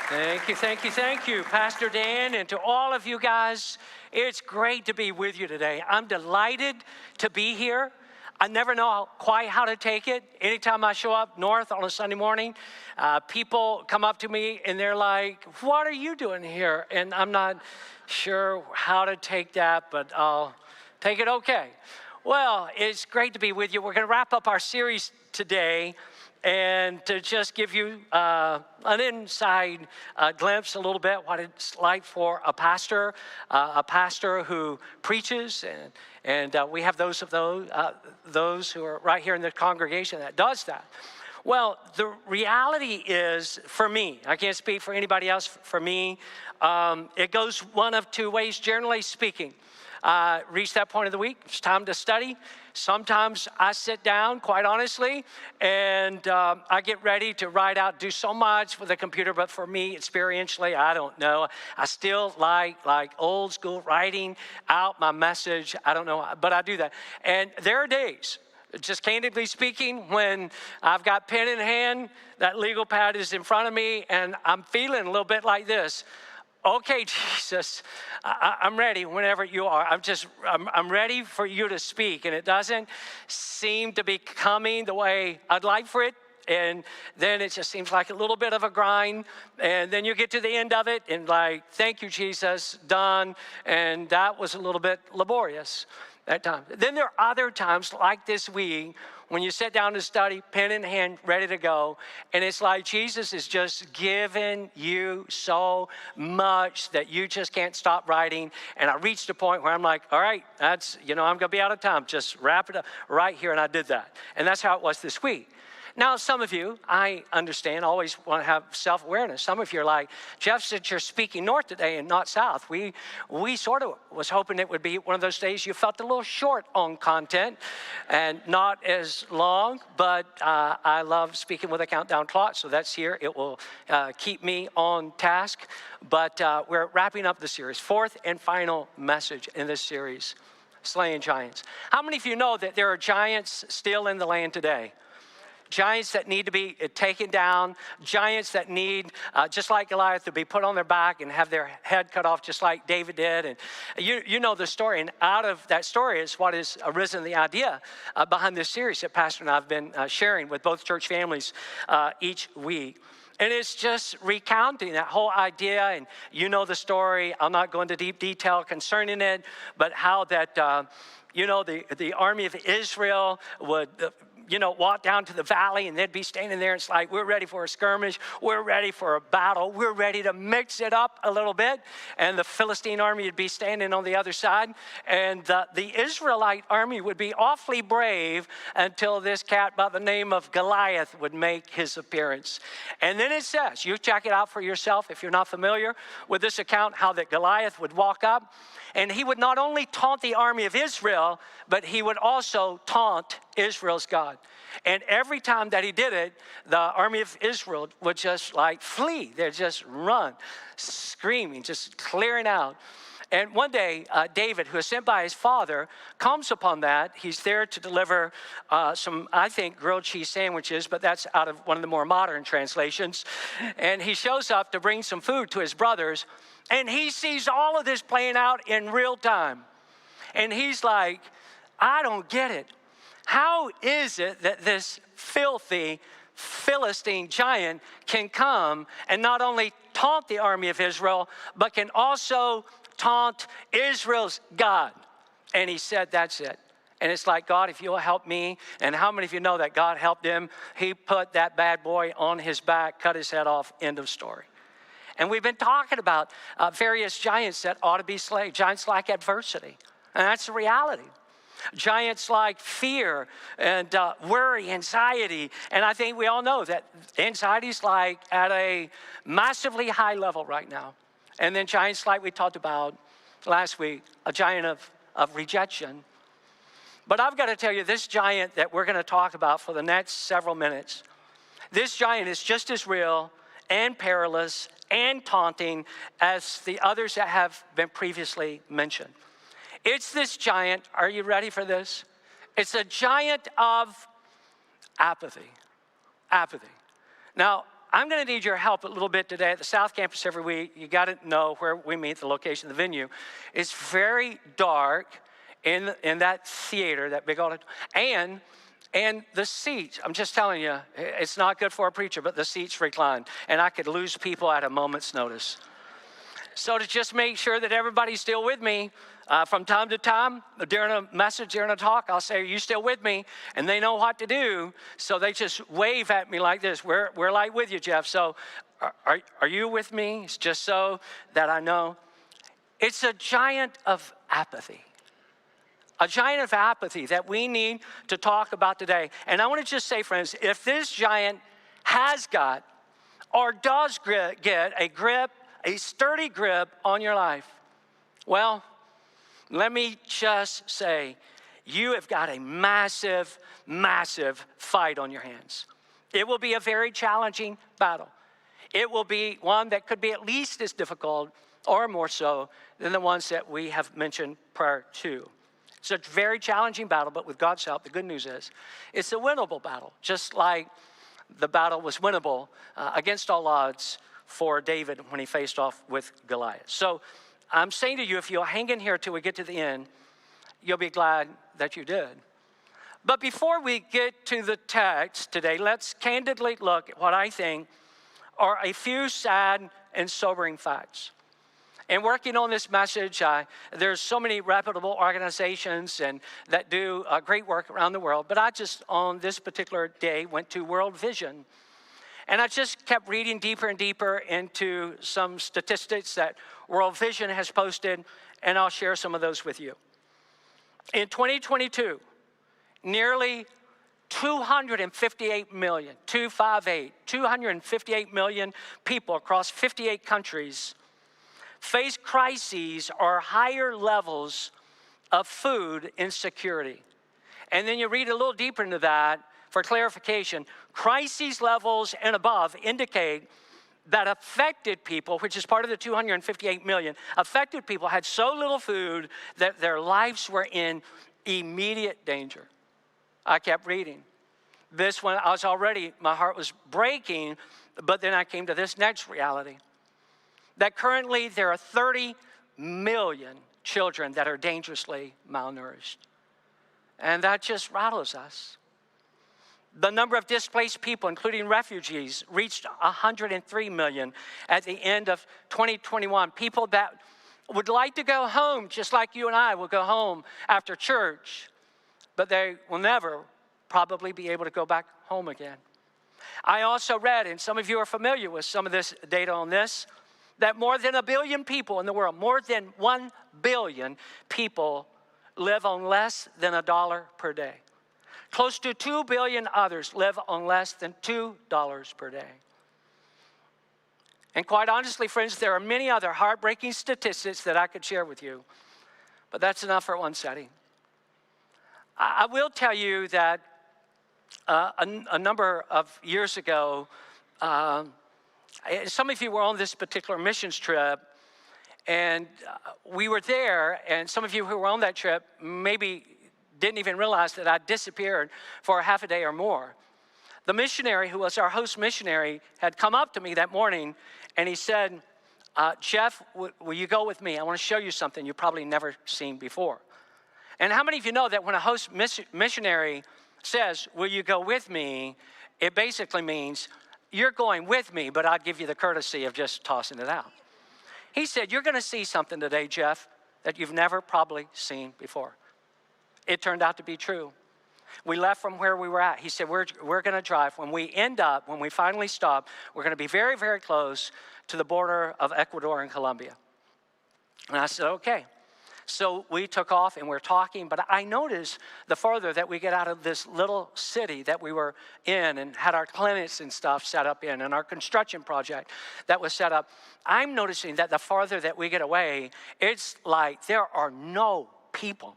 Thank you, Pastor Dan, and to all of you guys. It's great to be with you today. I'm delighted to be here. I never know quite how to take it. Anytime I show up north on a Sunday morning, people come up to me and they're like, "What are you doing here?" And I'm not sure how to take that, but I'll take it okay. Well, it's great to be with you. We're going to wrap up our series today, and to just give you an inside glimpse a little bit what it's like for a pastor who preaches, and we have those who are right here in the congregation that does that. Well, the reality is, for me, I can't speak for anybody else, for me, it goes one of two ways, generally speaking. Reach that point of the week, it's time to study. Sometimes I sit down, quite honestly, and I get ready to write out, do so much with the computer, but for me, experientially, I don't know. I still like old school writing out my message. I don't know, but I do that. And there are days, just candidly speaking, when I've got pen in hand, that legal pad is in front of me, and I'm feeling a little bit like this. Okay, Jesus, I'm ready whenever you are. I'm ready for you to speak. And it doesn't seem to be coming the way I'd like for it. And then it just seems like a little bit of a grind. And then you get to the end of it and like, thank you, Jesus, done. And that was a little bit laborious that time. Then there are other times like this week when you sit down to study, pen in hand, ready to go, and it's like Jesus is just giving you so much that you just can't stop writing. And I reached a point where I'm like, all right, that's, I'm going to be out of time. Just wrap it up right here, and I did that. And that's how it was this week. Now, some of you, I understand, always want to have self-awareness. Some of you are like, Jeff, since you're speaking north today and not south, we sort of was hoping it would be one of those days you felt a little short on content and not as long, but I love speaking with a countdown clock, so that's here. It will keep me on task, but we're wrapping up the series. Fourth and final message in this series, Slaying Giants. How many of you know that there are giants still in the land today? Giants that need to be taken down, giants that need, just like Goliath, to be put on their back and have their head cut off just like David did. And you know the story, and out of that story is what has arisen the idea behind this series that Pastor and I have been sharing with both church families each week. And it's just recounting that whole idea, and you know the story. I'll not go into deep detail concerning it, but how that, the army of Israel would walk down to the valley, and they'd be standing there. And it's like, we're ready for a skirmish. We're ready for a battle. We're ready to mix it up a little bit. And the Philistine army would be standing on the other side. And the Israelite army would be awfully brave until this cat by the name of Goliath would make his appearance. And then it says, you check it out for yourself if you're not familiar with this account, how that Goliath would walk up. And he would not only taunt the army of Israel, but he would also taunt Israel's God. And every time that he did it, the army of Israel would just like flee. They'd just run, screaming, just clearing out. And one day, David, who is sent by his father, comes upon that. He's there to deliver some, I think, grilled cheese sandwiches, but that's out of one of the more modern translations. And he shows up to bring some food to his brothers, and he sees all of this playing out in real time. And he's like, I don't get it. How is it that this filthy Philistine giant can come and not only taunt the army of Israel, but can also taunt Israel's God? And he said, that's it. And it's like, God, if you'll help me. And how many of you know that God helped him? He put that bad boy on his back, cut his head off, end of story. And we've been talking about various giants that ought to be slain. Giants like adversity. And that's the reality. Giants like fear and worry, anxiety. And I think we all know that anxiety is like at a massively high level right now. And then giants like we talked about last week, a giant of rejection. But I've got to tell you, this giant that we're going to talk about for the next several minutes, this giant is just as real and perilous and taunting as the others that have been previously mentioned. It's this giant, are you ready for this? It's a giant of apathy. Apathy. Now, I'm going to need your help a little bit today at the South Campus every week. You got to know where we meet, the location, the venue. It's very dark in that theater, that big old, and the seats, I'm just telling you, it's not good for a preacher, but the seats recline, and I could lose people at a moment's notice. So to just make sure that everybody's still with me, from time to time, during a message, during a talk, I'll say, are you still with me? And they know what to do, so they just wave at me like this. We're like with you, Jeff. So are you with me? It's just so that I know. It's a giant of apathy. A giant of apathy that we need to talk about today. And I want to just say, friends, if this giant has got or does get a grip, a sturdy grip on your life, well, let me just say, you have got a massive, massive fight on your hands. It will be a very challenging battle. It will be one that could be at least as difficult or more so than the ones that we have mentioned prior to. It's a very challenging battle, but with God's help, the good news is it's a winnable battle, just like the battle was winnable against all odds for David when he faced off with Goliath. So I'm saying to you, if you'll hang in here till we get to the end, you'll be glad that you did. But before we get to the text today, let's candidly look at what I think are a few sad and sobering facts. In working on this message, there's so many reputable organizations that do great work around the world. But I just, on this particular day, went to World Vision. And I just kept reading deeper and deeper into some statistics that World Vision has posted, and I'll share some of those with you. In 2022, nearly 258 million people across 58 countries face crises or higher levels of food insecurity. And then you read a little deeper into that for clarification. Crises levels and above indicate that affected people, which is part of the 258 million, affected people had so little food that their lives were in immediate danger. I kept reading. This one, my heart was breaking, but then I came to this next reality. That currently there are 30 million children that are dangerously malnourished. And that just rattles us. The number of displaced people, including refugees, reached 103 million at the end of 2021. People that would like to go home, just like you and I will go home after church, but they will never probably be able to go back home again. I also read, and some of you are familiar with some of this data on this, that more than 1 billion people in the world, more than 1 billion people live on less than $1 per day. Close to 2 billion others live on less than $2 per day. And quite honestly, friends, there are many other heartbreaking statistics that I could share with you, but that's enough for one setting. I will tell you that a number of years ago, some of you were on this particular missions trip, and we were there, and some of you who were on that trip maybe didn't even realize that I disappeared for half a day or more. The missionary who was our host missionary had come up to me that morning, and he said, Jeff, will you go with me? I want to show you something you've probably never seen before. And how many of you know that when a host missionary says, will you go with me, it basically means, you're going with me, but I'll give you the courtesy of just tossing it out. He said, you're going to see something today, Jeff, that you've never probably seen before. It turned out to be true. We left from where we were at. He said, we're going to drive. When we finally stop, we're going to be very, very close to the border of Ecuador and Colombia. And I said, okay. So we took off and we're talking, but I noticed the farther that we get out of this little city that we were in and had our clinics and stuff set up in and our construction project that was set up, I'm noticing that the farther that we get away, it's like there are no people.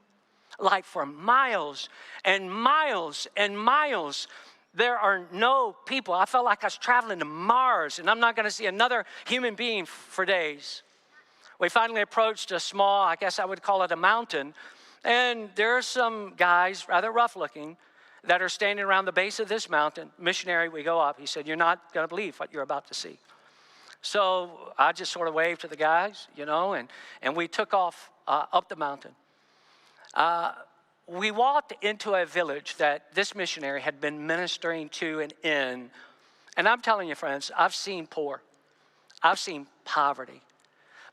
Like for miles and miles and miles, there are no people. I felt like I was traveling to Mars and I'm not going to see another human being for days. We finally approached a small, I guess I would call it a mountain, and there are some guys, rather rough looking, that are standing around the base of this mountain. Missionary, we go up. He said, you're not going to believe what you're about to see. So I just sort of waved to the guys, and we took off up the mountain. We walked into a village that this missionary had been ministering to and in. And I'm telling you, friends, I've seen poor. I've seen poverty.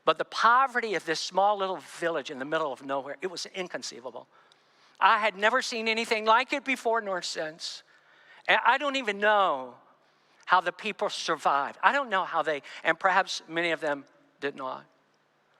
But the poverty of this small little village in the middle of nowhere, it was inconceivable. I had never seen anything like it before nor since. And I don't even know how the people survived. I don't know how and perhaps many of them did not.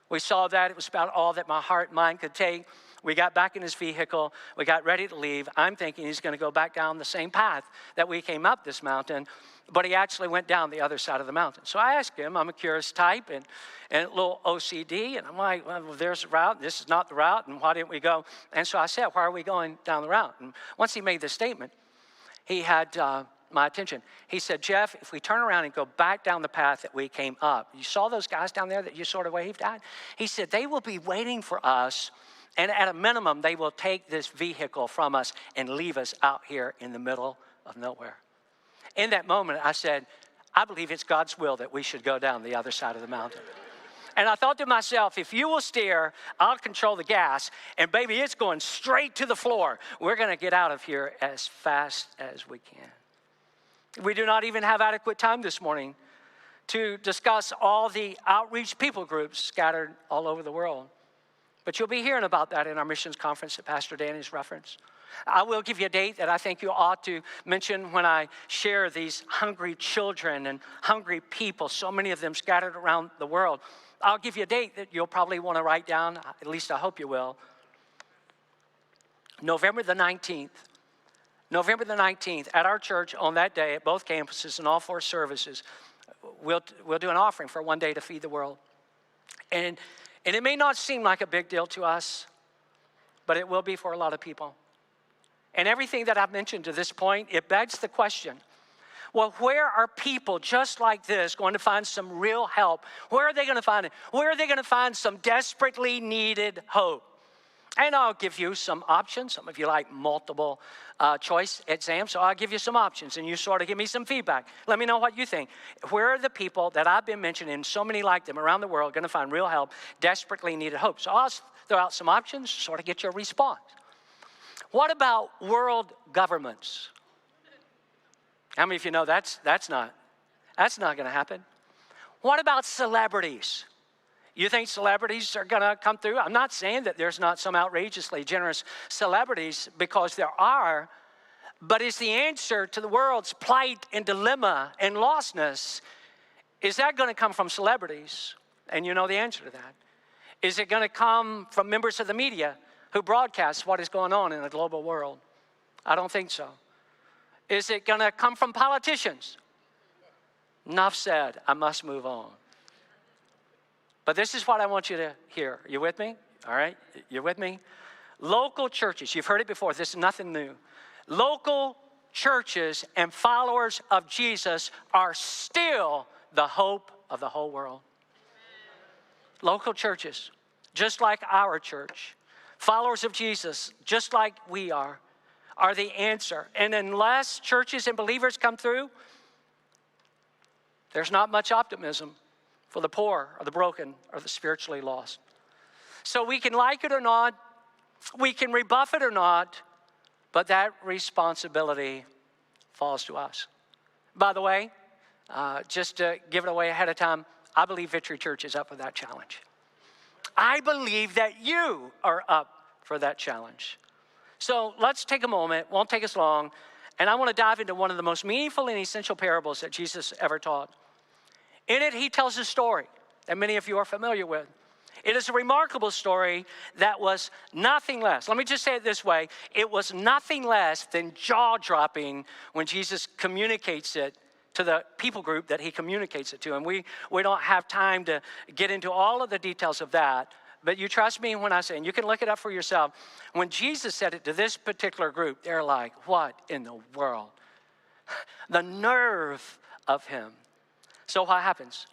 We saw that. It was about all that my heart and mind could take. We got back in his vehicle. We got ready to leave. I'm thinking he's going to go back down the same path that we came up this mountain, but he actually went down the other side of the mountain. So I asked him, I'm a curious type and a little OCD, and I'm like, well, there's a route. This is not the route, and why didn't we go? And so I said, why are we going down the route? And once he made this statement, he had my attention. He said, Jeff, if we turn around and go back down the path that we came up, you saw those guys down there that you sort of waved at? He said, they will be waiting for us, and at a minimum, they will take this vehicle from us and leave us out here in the middle of nowhere. In that moment, I said, I believe it's God's will that we should go down the other side of the mountain. And I thought to myself, if you will steer, I'll control the gas, and baby, it's going straight to the floor. We're going to get out of here as fast as we can. We do not even have adequate time this morning to discuss all the outreach people groups scattered all over the world. But you'll be hearing about that in our missions conference that Pastor Danny's referenced. I will give you a date that I think you ought to mention when I share these hungry children and hungry people, so many of them scattered around the world. I'll give you a date that you'll probably want to write down, at least I hope you will. November the 19th. November the 19th, at our church on that day, at both campuses and all 4 services, we'll do an offering for one day to feed the world. And it may not seem like a big deal to us, but it will be for a lot of people. And everything that I've mentioned to this point, it begs the question, well, where are people just like this going to find some real help? Where are they going to find it? Where are they going to find some desperately needed hope? And I'll give you some options. Some of you like multiple choice exams, so I'll give you some options, and you sort of give me some feedback. Let me know what you think. Where are the people that I've been mentioning, and so many like them around the world, going to find real help, desperately needed hope? So I'll throw out some options, sort of get your response. What about world governments? How many of you know that's not going to happen? What about celebrities? You think celebrities are going to come through? I'm not saying that there's not some outrageously generous celebrities, because there are, but is the answer to the world's plight and dilemma and lostness, is that going to come from celebrities? And you know the answer to that. Is it going to come from members of the media who broadcast what is going on in the global world? I don't think so. Is it going to come from politicians? Enough said. I must move on. But this is what I want you to hear. You with me? All right? You're with me? Local churches. You've heard it before. This is nothing new. Local churches and followers of Jesus are still the hope of the whole world. Local churches, just like our church, followers of Jesus, just like we are the answer. And unless churches and believers come through, there's not much optimism for the poor or the broken or the spiritually lost. So we can like it or not, we can rebuff it or not, but that responsibility falls to us. By the way, just to give it away ahead of time, I believe Victory Church is up for that challenge. I believe that you are up for that challenge. So let's take a moment, won't take us long, and I want to dive into one of the most meaningful and essential parables that Jesus ever taught. In it, he tells a story that many of you are familiar with. It is a remarkable story that was nothing less. Let me just say it this way. It was nothing less than jaw-dropping when Jesus communicates it to the people group that he communicates it to. And we don't have time to get into all of the details of that. But you trust me when I say, and you can look it up for yourself. When Jesus said it to this particular group, they're like, what in the world? The nerve of him. So what happens?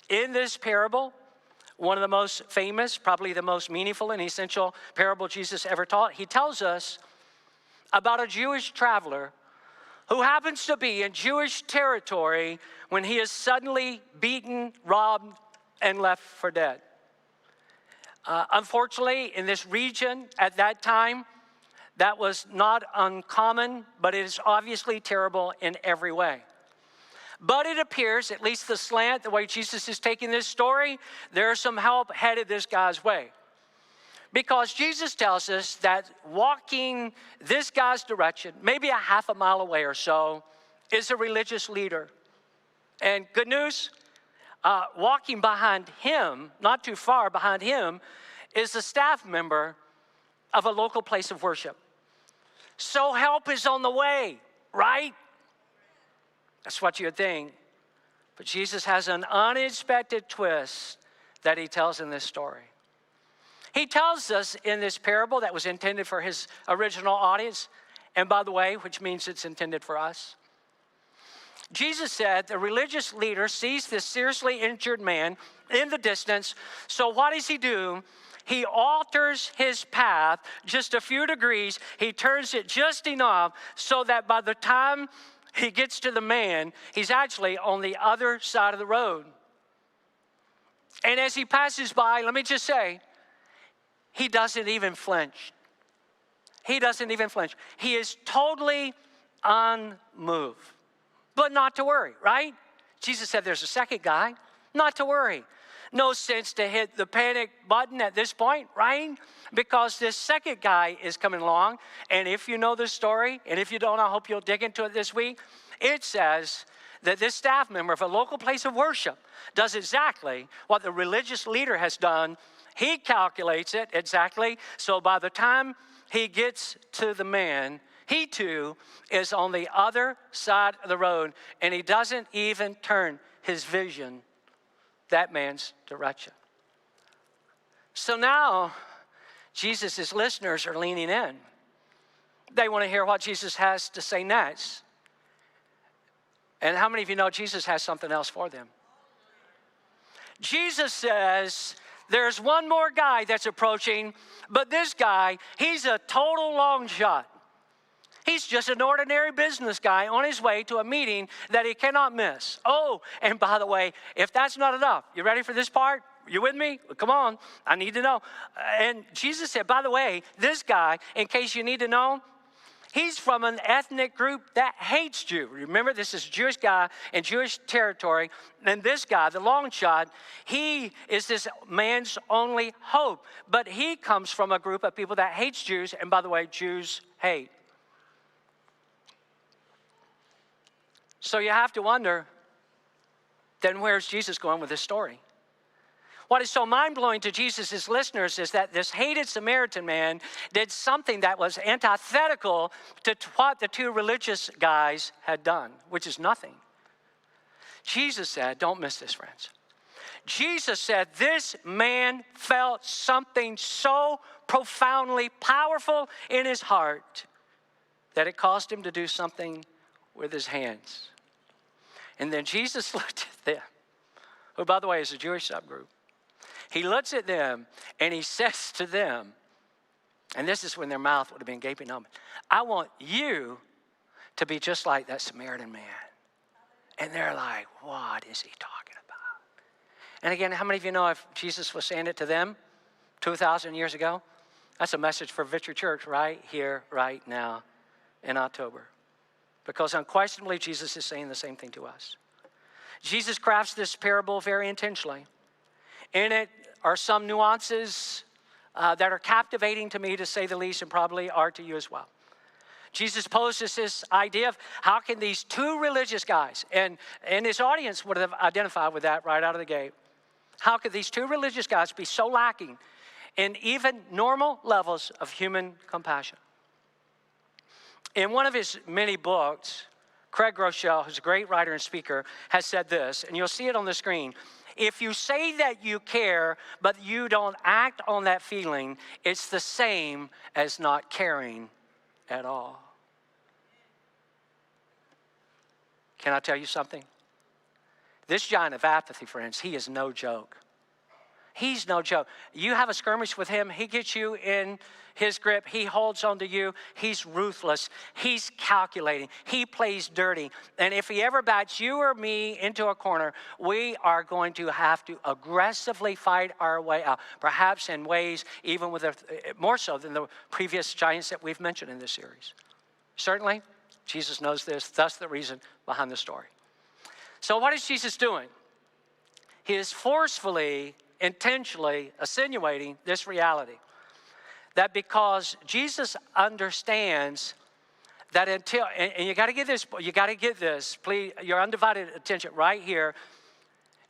In this parable, one of the most famous, probably the most meaningful and essential parable Jesus ever taught, he tells us about a Jewish traveler who happens to be in Jewish territory when he is suddenly beaten, robbed, and left for dead. Unfortunately, in this region at that time, that was not uncommon, but it is obviously terrible in every way. But it appears, at least the slant, the way Jesus is taking this story, there's some help headed this guy's way. Because Jesus tells us that walking this guy's direction, maybe a half a mile away or so, is a religious leader. And good news, walking behind him, not too far behind him, is a staff member of a local place of worship. So help is on the way, right? That's what you'd think. But Jesus has an unexpected twist that he tells in this story. He tells us in this parable that was intended for his original audience, and by the way, which means it's intended for us. Jesus said the religious leader sees this seriously injured man in the distance, so what does he do? He alters his path just a few degrees. He turns it just enough so that by the time he gets to the man, he's actually on the other side of the road. And as he passes by, let me just say, he doesn't even flinch. He doesn't even flinch. He is totally unmoved. But not to worry, right? Jesus said there's a second guy. Not to worry. No sense to hit the panic button at this point, right? Because this second guy is coming along. And if you know this story, and if you don't, I hope you'll dig into it this week. It says that this staff member of a local place of worship does exactly what the religious leader has done. He calculates it exactly. So by the time he gets to the man, he too is on the other side of the road, and he doesn't even turn his vision that man's direction. So now Jesus' listeners are leaning in. They want to hear what Jesus has to say next. And how many of you know Jesus has something else for them? Jesus says, there's one more guy that's approaching, but this guy, he's a total long shot. He's just an ordinary business guy on his way to a meeting that he cannot miss. Oh, and by the way, if that's not enough, you ready for this part? You with me? Come on, I need to know. And Jesus said, by the way, this guy, in case you need to know, he's from an ethnic group that hates you. Remember, this is a Jewish guy in Jewish territory. And this guy, the long shot, he is this man's only hope. But he comes from a group of people that hates Jews. And by the way, Jews hate. So you have to wonder, then where's Jesus going with this story? What is so mind-blowing to Jesus' listeners is that this hated Samaritan man did something that was antithetical to what the two religious guys had done, which is nothing. Jesus said, don't miss this, friends. Jesus said this man felt something so profoundly powerful in his heart that it caused him to do something with his hands. And then Jesus looked at them, who, by the way, is a Jewish subgroup. He looks at them and he says to them, and this is when their mouth would have been gaping open, I want you to be just like that Samaritan man. And they're like, what is he talking about? And again, how many of you know if Jesus was saying it to them 2,000 years ago? That's a message for Victory Church right here, right now in October. Because unquestionably, Jesus is saying the same thing to us. Jesus crafts this parable very intentionally. In it are some nuances that are captivating to me, to say the least, and probably are to you as well. Jesus poses this idea of how can these two religious guys, and his audience would have identified with that right out of the gate. How could these two religious guys be so lacking in even normal levels of human compassion? In one of his many books, Craig Groeschel, who's a great writer and speaker, has said this, and you'll see it on the screen. If you say that you care, but you don't act on that feeling, it's the same as not caring at all. Can I tell you something? This giant of apathy, friends, he is no joke. He's no joke. You have a skirmish with him, he gets you in his grip. He holds on to you. He's ruthless. He's calculating. He plays dirty. And if he ever backs you or me into a corner, we are going to have to aggressively fight our way out, perhaps in ways even with more so than the previous giants that we've mentioned in this series. Certainly, Jesus knows this. That's the reason behind the story. So what is Jesus doing? He is forcefully, intentionally insinuating this reality. That because Jesus understands that until, and you got to get this, please, your undivided attention right here.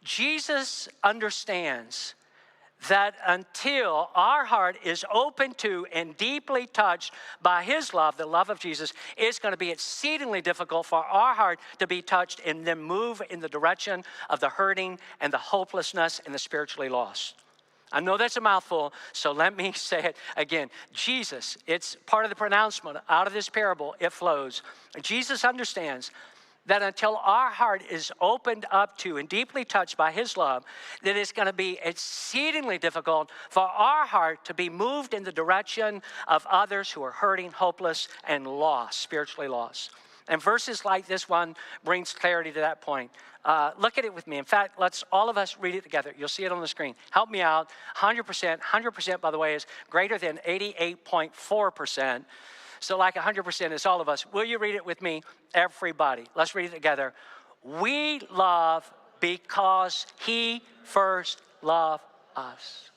Jesus understands that until our heart is open to and deeply touched by his love, the love of Jesus, it's going to be exceedingly difficult for our heart to be touched and then move in the direction of the hurting and the hopelessness and the spiritually lost. I know that's a mouthful, so let me say it again. Jesus, it's part of the pronouncement out of this parable, it flows. Jesus understands that until our heart is opened up to and deeply touched by his love, that it's going to be exceedingly difficult for our heart to be moved in the direction of others who are hurting, hopeless, and lost, spiritually lost. And verses like this one brings clarity to that point. Look at it with me. In fact, let's all of us read it together. You'll see it on the screen. Help me out. 100%. 100%, by the way, is greater than 88.4%. So like 100% is all of us. Will you read it with me? Everybody. Let's read it together. We love because he first loved us.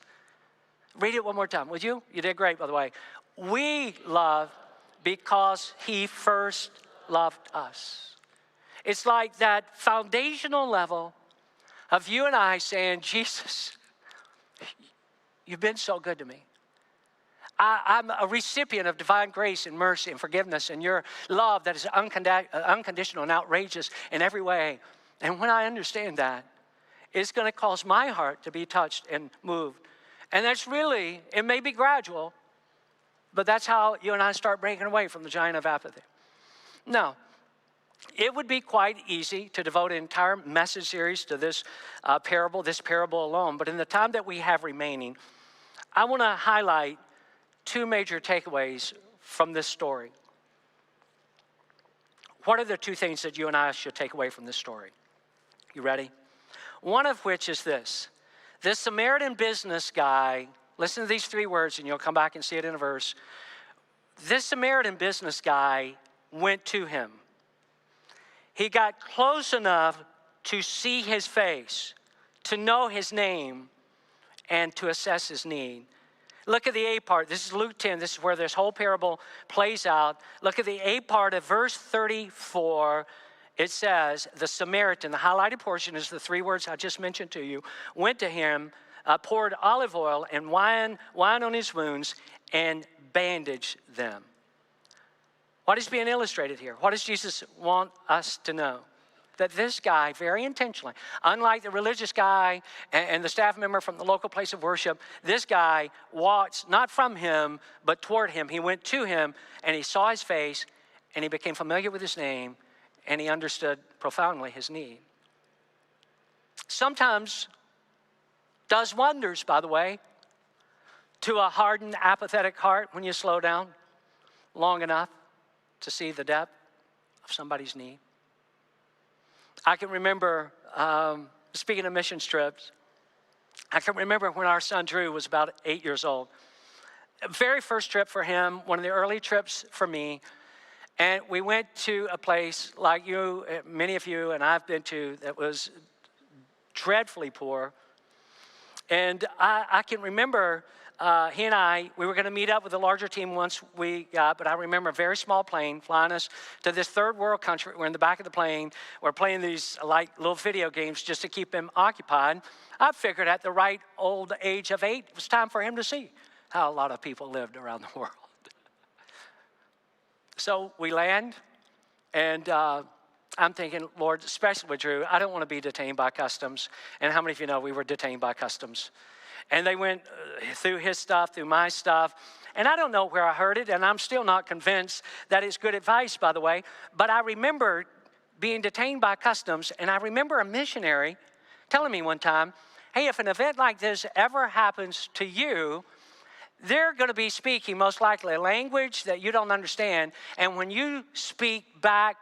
Read it one more time, would you? You did great, by the way. We love because he first loved us. It's like that foundational level of you and I saying, Jesus, you've been so good to me. I'm a recipient of divine grace and mercy and forgiveness and your love that is unconditional and outrageous in every way. And when I understand that, it's going to cause my heart to be touched and moved. And that's really, it may be gradual, but that's how you and I start breaking away from the giant of apathy. Now, it would be quite easy to devote an entire message series to this parable alone. But in the time that we have remaining, I want to highlight two major takeaways from this story. What are the two things that you and I should take away from this story? You ready? One of which is this. This Samaritan business guy, listen to these three words and you'll come back and see it in a verse. This Samaritan business guy went to him. He got close enough to see his face, to know his name, and to assess his need. Look at the A part. This is Luke 10. This is where this whole parable plays out. Look at the A part of verse 34. It says, the Samaritan, the highlighted portion is the three words I just mentioned to you, went to him, poured olive oil and wine on his wounds, and bandaged them. What is being illustrated here? What does Jesus want us to know? That this guy, very intentionally, unlike the religious guy and the staff member from the local place of worship, this guy walked not from him, but toward him. He went to him, and he saw his face, and he became familiar with his name, and he understood profoundly his need. Sometimes does wonders, by the way, to a hardened, apathetic heart when you slow down long enough to see the depth of somebody's need. I can remember, speaking of mission trips, I can remember when our son Drew was about 8 years old. Very first trip for him, one of the early trips for me. And we went to a place like you, many of you, and I've been to, that was dreadfully poor. And I can remember he and I, we were going to meet up with a larger team once we got, but I remember a very small plane flying us to this third world country. We're in the back of the plane. We're playing these like little video games just to keep him occupied. I figured at the right old age of 8, it was time for him to see how a lot of people lived around the world. So we land, and I'm thinking, Lord, especially with Drew, I don't want to be detained by customs. And how many of you know we were detained by customs? And they went through his stuff, through my stuff. And I don't know where I heard it, and I'm still not convinced that it's good advice, by the way. But I remember being detained by customs, and I remember a missionary telling me one time, hey, if an event like this ever happens to you, they're going to be speaking most likely a language that you don't understand. And when you speak back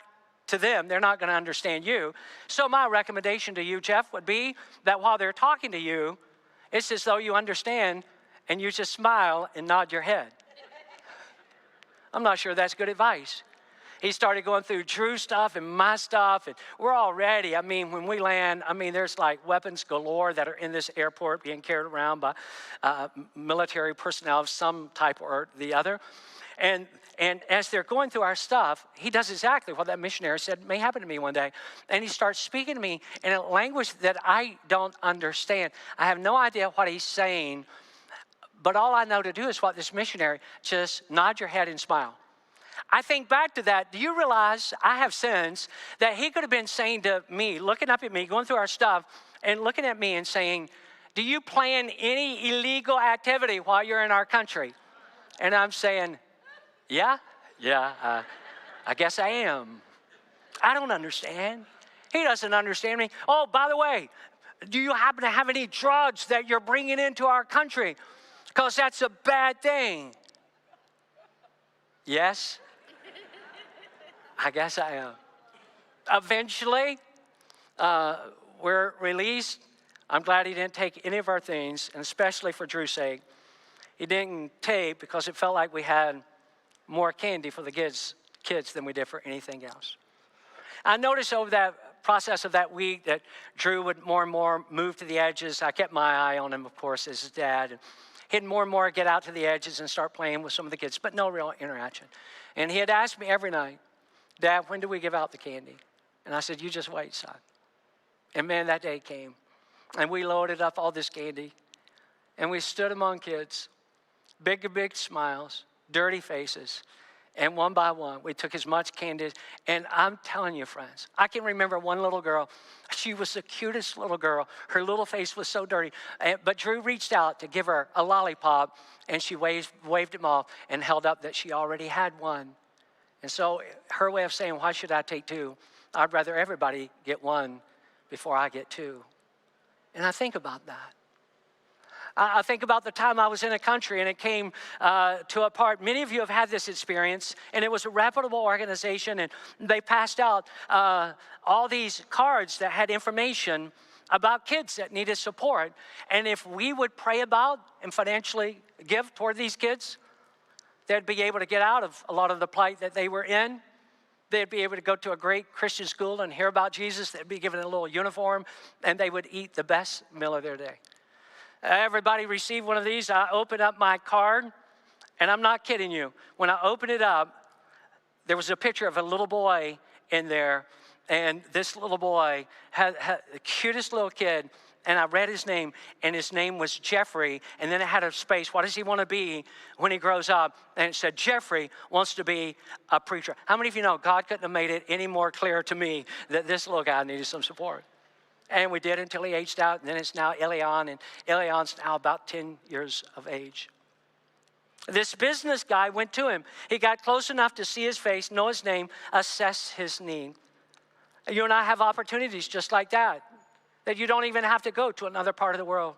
to them, they're not going to understand you. So my recommendation to you, Jeff, would be that while they're talking to you, it's as though you understand and you just smile and nod your head. I'm not sure that's good advice. He started going through Drew's stuff and my stuff, and we're all ready. I mean, when we land, there's like weapons galore that are in this airport being carried around by military personnel of some type or the other. And as they're going through our stuff, he does exactly what that missionary said may happen to me one day. And he starts speaking to me in a language that I don't understand. I have no idea what he's saying, but all I know to do is what this missionary, just nod your head and smile. I think back to that. Do you realize I have sins that he could have been saying to me, looking up at me, going through our stuff, and looking at me and saying, do you plan any illegal activity while you're in our country? And I'm saying, yeah, I guess I am. I don't understand. He doesn't understand me. Oh, by the way, do you happen to have any drugs that you're bringing into our country? Because that's a bad thing. Yes, I guess I am. Eventually, we're released. I'm glad he didn't take any of our things, and especially for Drew's sake. He didn't take because it felt like we had more candy for the kids than we did for anything else. I noticed over that process of that week that Drew would more and more move to the edges. I kept my eye on him, of course, as his dad. And he'd more and more get out to the edges and start playing with some of the kids, but no real interaction. And he had asked me every night, Dad, when do we give out the candy? And I said, you just wait, son. And man, that day came. And we loaded up all this candy. And we stood among kids, big smiles, dirty faces. And one by one, we took as much candy. And I'm telling you, friends, I can remember one little girl. She was the cutest little girl. Her little face was so dirty. But Drew reached out to give her a lollipop, and she waved him off and held up that she already had one. And so her way of saying, why should I take two? I'd rather everybody get one before I get two. And I think about that. I think about the time I was in a country and it came to a part. Many of you have had this experience, and it was a reputable organization, and they passed out all these cards that had information about kids that needed support. And if we would pray about and financially give toward these kids, they'd be able to get out of a lot of the plight that they were in. They'd be able to go to a great Christian school and hear about Jesus. They'd be given a little uniform, and they would eat the best meal of their day. Everybody received one of these. I opened up my card, and I'm not kidding you. When I opened it up, there was a picture of a little boy in there, and this little boy had the cutest little kid, and I read his name, and his name was Jeffrey, and then it had a space. What does he want to be when he grows up? And it said, Jeffrey wants to be a preacher. How many of you know God couldn't have made it any more clear to me that this little guy needed some support? And we did until he aged out, and then it's now Elian, and Elian's now about 10 years of age. This business guy went to him. He got close enough to see his face, know his name, assess his need. You and I have opportunities just like that you don't even have to go to another part of the world.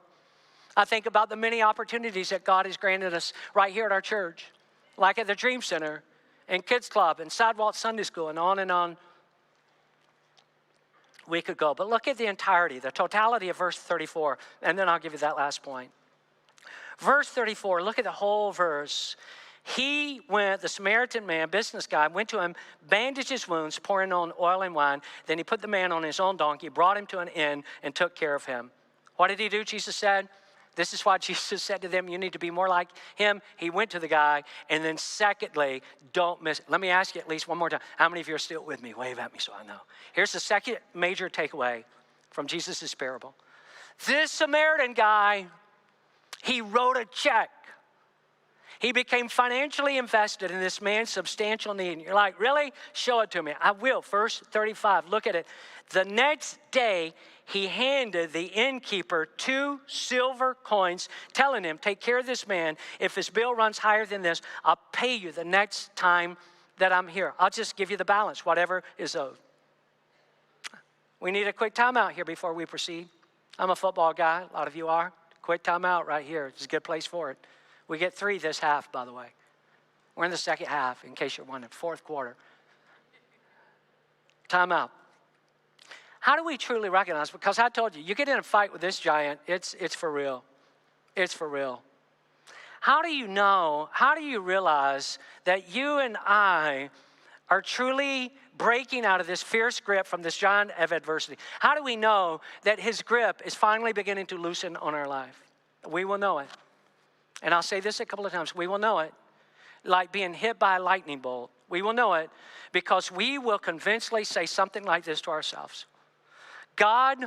I think about the many opportunities that God has granted us right here at our church, like at the Dream Center, and Kids Club, and Sidewalk Sunday School, and on we could go. But look at the entirety, the totality of verse 34, and then I'll give you that last point. Verse 34, look at the whole verse. He went, the Samaritan man, business guy, went to him, bandaged his wounds, pouring on oil and wine. Then he put the man on his own donkey, brought him to an inn, and took care of him. What did he do, Jesus said? This is why Jesus said to them, you need to be more like him. He went to the guy, and then secondly, don't miss it. Let me ask you at least one more time. How many of you are still with me? Wave at me so I know. Here's the second major takeaway from Jesus' parable. This Samaritan guy, he wrote a check. He became financially invested in this man's substantial need. And you're like, really? Show it to me. I will. Verse 35, look at it. The next day, he handed the innkeeper 2 silver coins, telling him, take care of this man. If his bill runs higher than this, I'll pay you the next time that I'm here. I'll just give you the balance, whatever is owed. We need a quick timeout here before we proceed. I'm a football guy. A lot of you are. Quick timeout right here. It's a good place for it. We get 3 this half, by the way. We're in the second half, in case you're wondering, fourth quarter. Timeout. How do we truly recognize? Because I told you, you get in a fight with this giant, it's for real. It's for real. How do you know, how do you realize that you and I are truly breaking out of this fierce grip from this giant of adversity? How do we know that his grip is finally beginning to loosen on our life? We will know it. And I'll say this a couple of times. We will know it like being hit by a lightning bolt. We will know it because we will convincingly say something like this to ourselves. God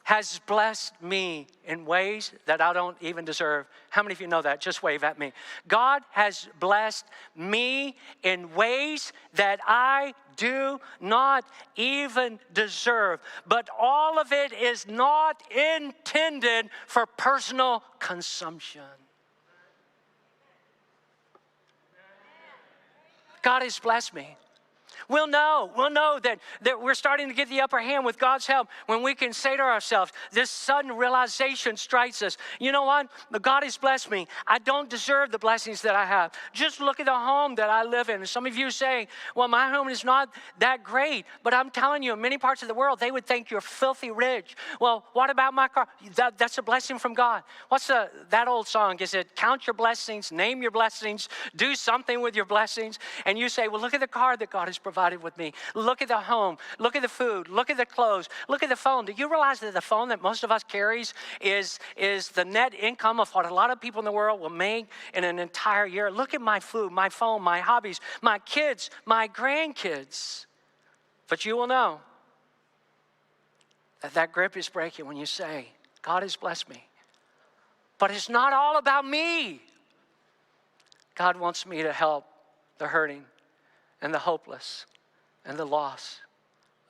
has blessed me in ways that I don't even deserve. How many of you know that? Just wave at me. God has blessed me in ways that I do not even deserve. But all of it is not intended for personal consumption. God has blessed me. We'll know that we're starting to get the upper hand with God's help when we can say to ourselves, this sudden realization strikes us. You know what? God has blessed me. I don't deserve the blessings that I have. Just look at the home that I live in. And some of you say, well, my home is not that great. But I'm telling you, in many parts of the world, they would think you're filthy rich. Well, what about my car? That's a blessing from God. What's that old song? Is it count your blessings, name your blessings, do something with your blessings? And you say, well, look at the car that God has provided with me. Look at the home. Look at the food. Look at the clothes. Look at the phone. Do you realize that the phone that most of us carries is the net income of what a lot of people in the world will make in an entire year? Look at my food, my phone, my hobbies, my kids, my grandkids. But you will know that grip is breaking when you say, God has blessed me. But it's not all about me. God wants me to help the hurting and the hopeless and the lost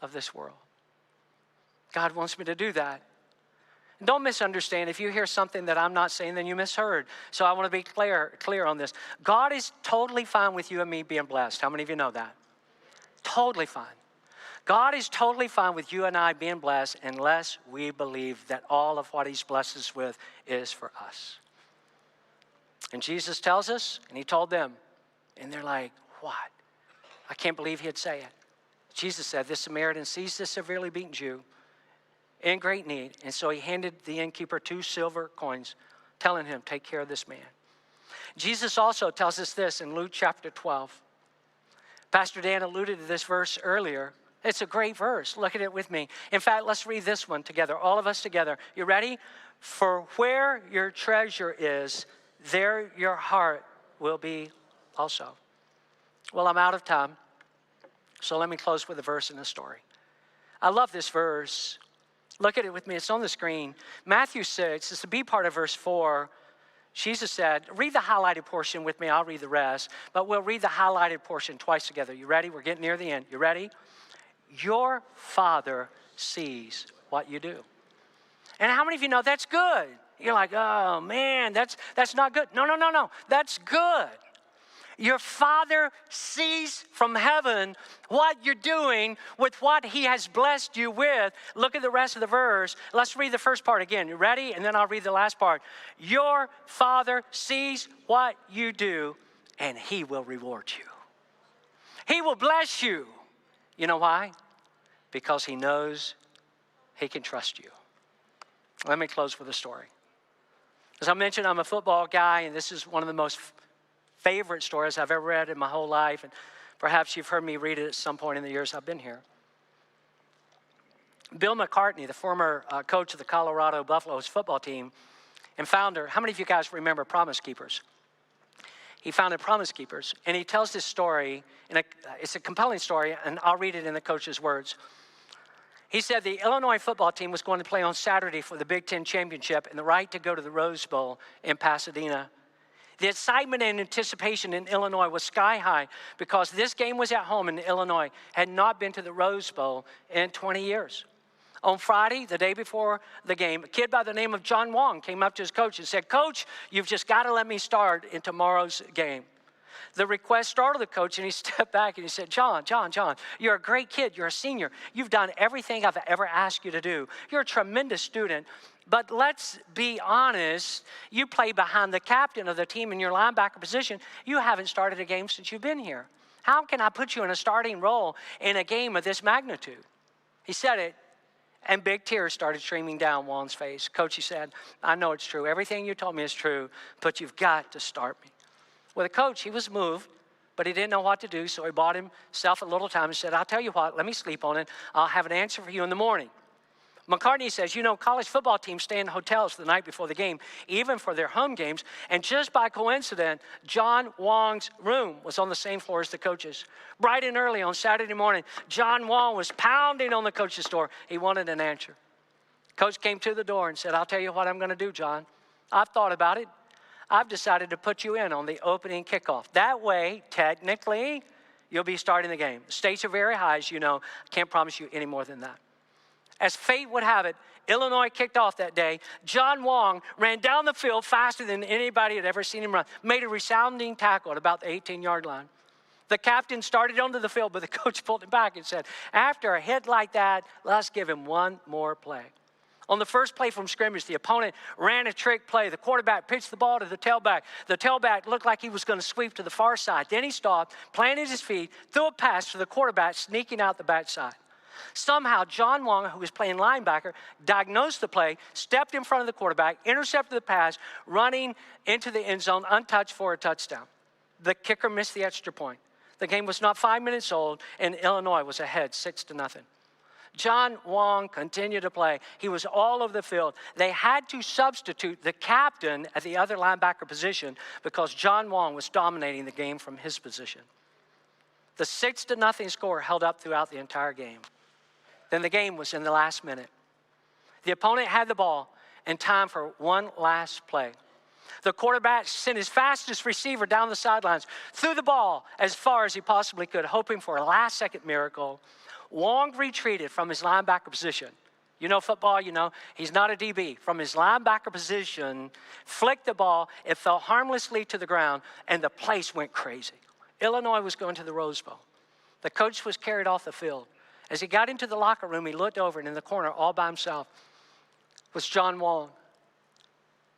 of this world. God wants me to do that. Don't misunderstand. If you hear something that I'm not saying, then you misheard. So I want to be clear on this. God is totally fine with you and me being blessed. How many of you know that? Totally fine. God is totally fine with you and I being blessed unless we believe that all of what he's blessed us with is for us. And Jesus tells us, and he told them, and they're like, what? I can't believe he'd say it. Jesus said, this Samaritan sees this severely beaten Jew in great need. And so he handed the innkeeper 2 silver coins, telling him, take care of this man. Jesus also tells us this in Luke chapter 12. Pastor Dan alluded to this verse earlier. It's a great verse. Look at it with me. In fact, let's read this one together, all of us together. You ready? For where your treasure is, there your heart will be also. Well, I'm out of time, so let me close with a verse in the story. I love this verse. Look at it with me. It's on the screen. Matthew 6, it's the B part of verse 4. Jesus said, read the highlighted portion with me. I'll read the rest, but we'll read the highlighted portion twice together. You ready? We're getting near the end. You ready? Your Father sees what you do. And how many of you know that's good? You're like, oh, man, that's not good. No. That's good. Your Father sees from heaven what you're doing with what he has blessed you with. Look at the rest of the verse. Let's read the first part again. You ready? And then I'll read the last part. Your Father sees what you do, and he will reward you. He will bless you. You know why? Because he knows he can trust you. Let me close with a story. As I mentioned, I'm a football guy, and this is one of the most favorite stories I've ever read in my whole life, and perhaps you've heard me read it at some point in the years I've been here. Bill McCartney, the former coach of the Colorado Buffaloes football team and founder, how many of you guys remember Promise Keepers? He founded Promise Keepers, and he tells this story, and it's a compelling story, and I'll read it in the coach's words. He said the Illinois football team was going to play on Saturday for the Big Ten championship and the right to go to the Rose Bowl in Pasadena. The excitement and anticipation in Illinois was sky high because this game was at home, and Illinois had not been to the Rose Bowl in 20 years. On Friday, the day before the game, a kid by the name of John Wong came up to his coach and said, Coach, you've just got to let me start in tomorrow's game. The request startled the coach, and he stepped back and he said, John, you're a great kid. You're a senior. You've done everything I've ever asked you to do. You're a tremendous student. But let's be honest, you play behind the captain of the team in your linebacker position. You haven't started a game since you've been here. How can I put you in a starting role in a game of this magnitude? He said it, and big tears started streaming down Juan's face. Coach, he said, I know it's true. Everything you told me is true, but you've got to start me. Well, the coach, he was moved, but he didn't know what to do, so he bought himself a little time and said, I'll tell you what, let me sleep on it. I'll have an answer for you in the morning. McCartney says, college football teams stay in hotels the night before the game, even for their home games. And just by coincidence, John Wong's room was on the same floor as the coach's. Bright and early on Saturday morning, John Wong was pounding on the coach's door. He wanted an answer. Coach came to the door and said, I'll tell you what I'm going to do, John. I've thought about it. I've decided to put you in on the opening kickoff. That way, technically, you'll be starting the game. The stakes are very high, as you know. I can't promise you any more than that. As fate would have it, Illinois kicked off that day. John Wong ran down the field faster than anybody had ever seen him run, made a resounding tackle at about the 18-yard line. The captain started onto the field, but the coach pulled him back and said, after a hit like that, let's give him one more play. On the first play from scrimmage, the opponent ran a trick play. The quarterback pitched the ball to the tailback. The tailback looked like he was going to sweep to the far side. Then he stopped, planted his feet, threw a pass to the quarterback, sneaking out the backside. Somehow, John Wong, who was playing linebacker, diagnosed the play, stepped in front of the quarterback, intercepted the pass, running into the end zone untouched for a touchdown. The kicker missed the extra point. The game was not 5 minutes old, and Illinois was ahead 6-0. John Wong continued to play. He was all over the field. They had to substitute the captain at the other linebacker position because John Wong was dominating the game from his position. The 6-0 score held up throughout the entire game. Then the game was in the last minute. The opponent had the ball and time for one last play. The quarterback sent his fastest receiver down the sidelines, threw the ball as far as he possibly could, hoping for a last-second miracle. Wong retreated from his linebacker position. You know football, he's not a DB. From his linebacker position, flicked the ball, it fell harmlessly to the ground, and the place went crazy. Illinois was going to the Rose Bowl. The coach was carried off the field. As he got into the locker room, he looked over, and in the corner, all by himself, was John Wong.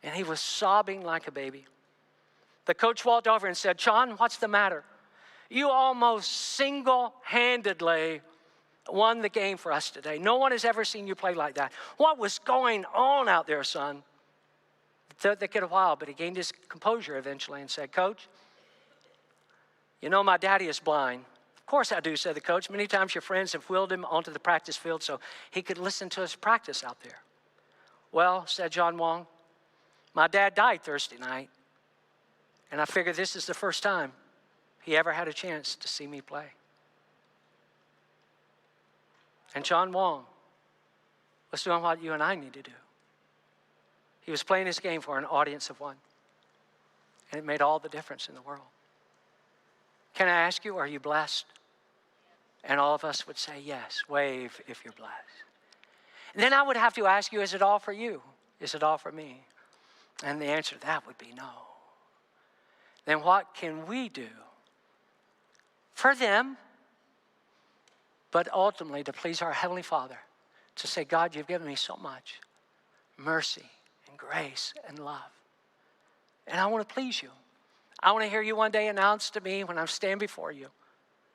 And he was sobbing like a baby. The coach walked over and said, John, what's the matter? You almost single-handedly won the game for us today. No one has ever seen you play like that. What was going on out there, son? It took the kid a while, but he gained his composure eventually and said, Coach, my daddy is blind. Of course I do, said the coach. Many times your friends have wheeled him onto the practice field so he could listen to us practice out there. Well, said John Wong, my dad died Thursday night, and I figured this is the first time he ever had a chance to see me play. And John Wong was doing what you and I need to do. He was playing his game for an audience of one, and it made all the difference in the world. Can I ask you, are you blessed? And all of us would say yes. Wave if you're blessed. And then I would have to ask you, is it all for you? Is it all for me? And the answer to that would be no. Then what can we do for them, but ultimately to please our Heavenly Father, to say, God, you've given me so much mercy and grace and love, and I want to please you. I want to hear you one day announce to me when I stand before you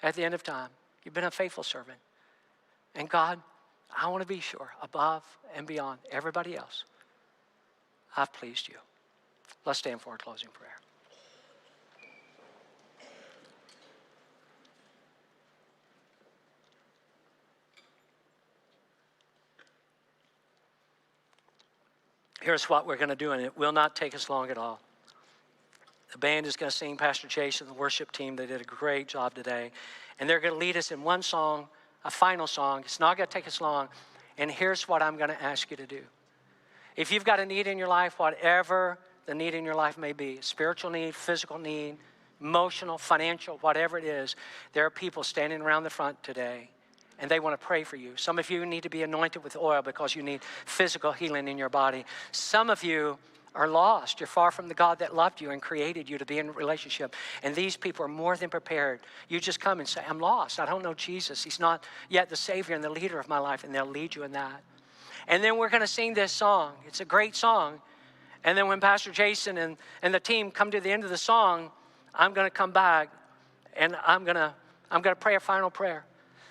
at the end of time, you've been a faithful servant. And God, I want to be sure, above and beyond everybody else, I've pleased you. Let's stand for a closing prayer. Here's what we're going to do, and it will not take us long at all. The band is going to sing, Pastor Chase and the worship team. They did a great job today. And they're going to lead us in one song, a final song. It's not going to take us long. And here's what I'm going to ask you to do. If you've got a need in your life, whatever the need in your life may be, spiritual need, physical need, emotional, financial, whatever it is, there are people standing around the front today, and they want to pray for you. Some of you need to be anointed with oil because you need physical healing in your body. Some of you are lost. You're far from the God that loved you and created you to be in a relationship. And these people are more than prepared. You just come and say, I'm lost. I don't know Jesus. He's not yet the Savior and the leader of my life. And they'll lead you in that. And then we're going to sing this song. It's a great song. And then when Pastor Jason and the team come to the end of the song, I'm going to come back and I'm going to pray a final prayer.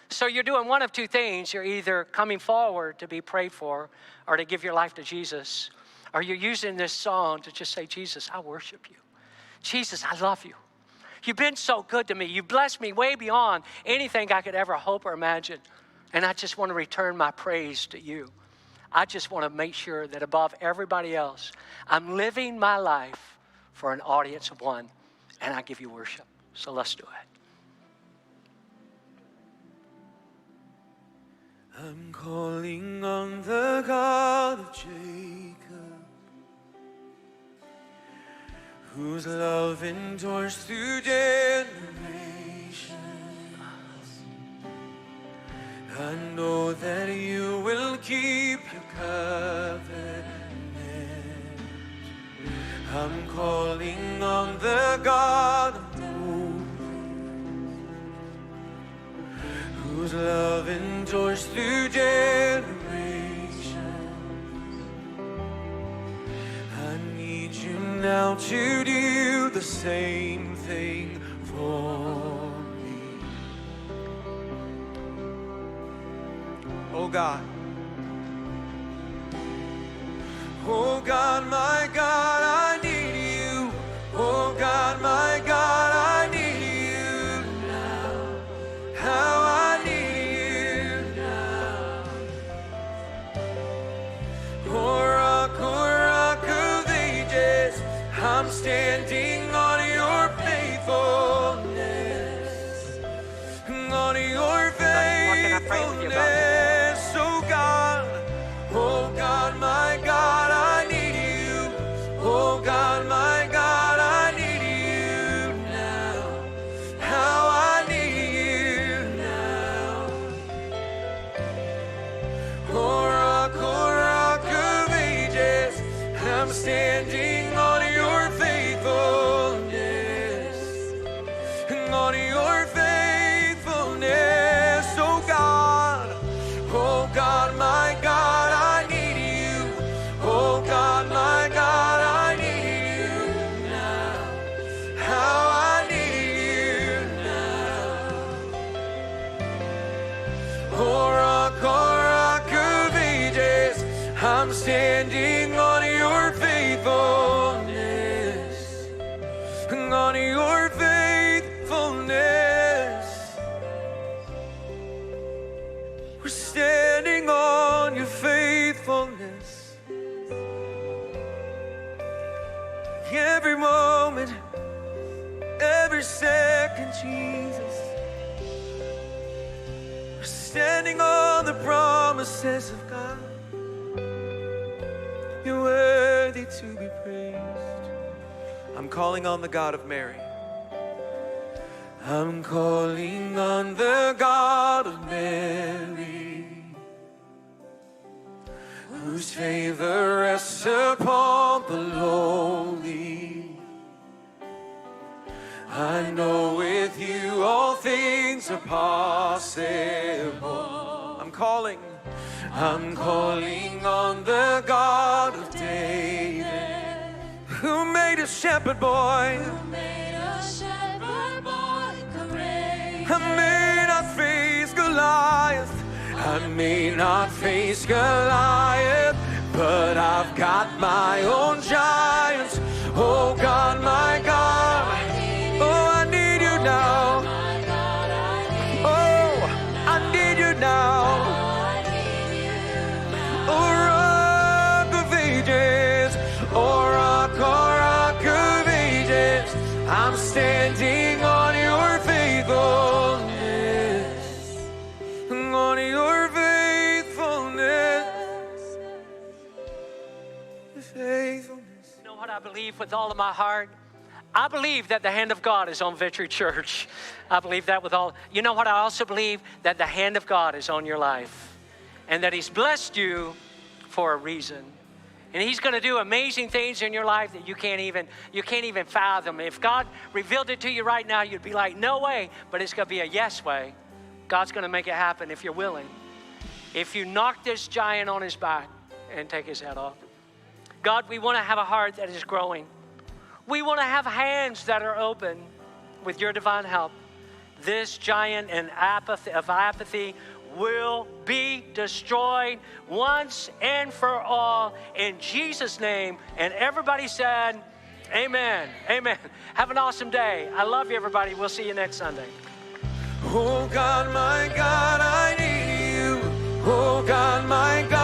So you're doing one of two things. You're either coming forward to be prayed for or to give your life to Jesus, or you're using this song to just say, Jesus, I worship you. Jesus, I love you. You've been so good to me. You blessed me way beyond anything I could ever hope or imagine. And I just want to return my praise to you. I just want to make sure that above everybody else, I'm living my life for an audience of one, and I give you worship. So let's do it. I'm calling on the God of Jacob, whose love endures through generations. I know that you will keep your covenant. I'm calling on the God of Moses, whose love endures through generations. I need you now to do the same thing for me. Oh God. Oh God, my God, I need you. Oh God, my God, I need you now. How I need you now. Oh rock of ages, I'm standing on your faithfulness. On your faithfulness, oh God. Oh God, my God, I need you. Oh God, my God, I need you now. How I need you now. Oh rock of ages, I'm standing on your faithfulness. On your faithfulness, oh God. Oh God, my God, I need you. Oh God, my God, I need you now. How I need you now. Oh rock of ages, I'm standing on your faithfulness. On your faithfulness. We're standing on your faithfulness. Every moment, every second, Jesus. We're standing on the promises of God. You're worthy to be praised. I'm calling on the God of Mary. I'm calling on the God of Mary, whose favor rests upon the lowly. I know with you all things are possible. I'm calling on the God of David, who made a shepherd boy. I may not face Goliath, I may not face Goliath, but I've got my own giants. Oh God, my God, oh I need you now. Oh, I need you now. Oh rock of ages, oh rock of ages, I'm standing on your faithfulness. On your faithfulness. Faithfulness. You know what I believe with all of my heart? I believe that the hand of God is on Victory Church. I believe that with all. You know what I also believe? That the hand of God is on your life. And that He's blessed you for a reason. And he's going to do amazing things in your life that you can't even fathom. If God revealed it to you right now, you'd be like, no way. But it's going to be a yes way. God's going to make it happen if you're willing. If you knock this giant on his back and take his head off. God, we want to have a heart that is growing. We want to have hands that are open with your divine help. This giant of apathy will be destroyed once and for all in Jesus' name. And everybody said, amen. Amen. Have an awesome day. I love you, everybody. We'll see you next Sunday. Oh God, my God, I need you. Oh God, my God.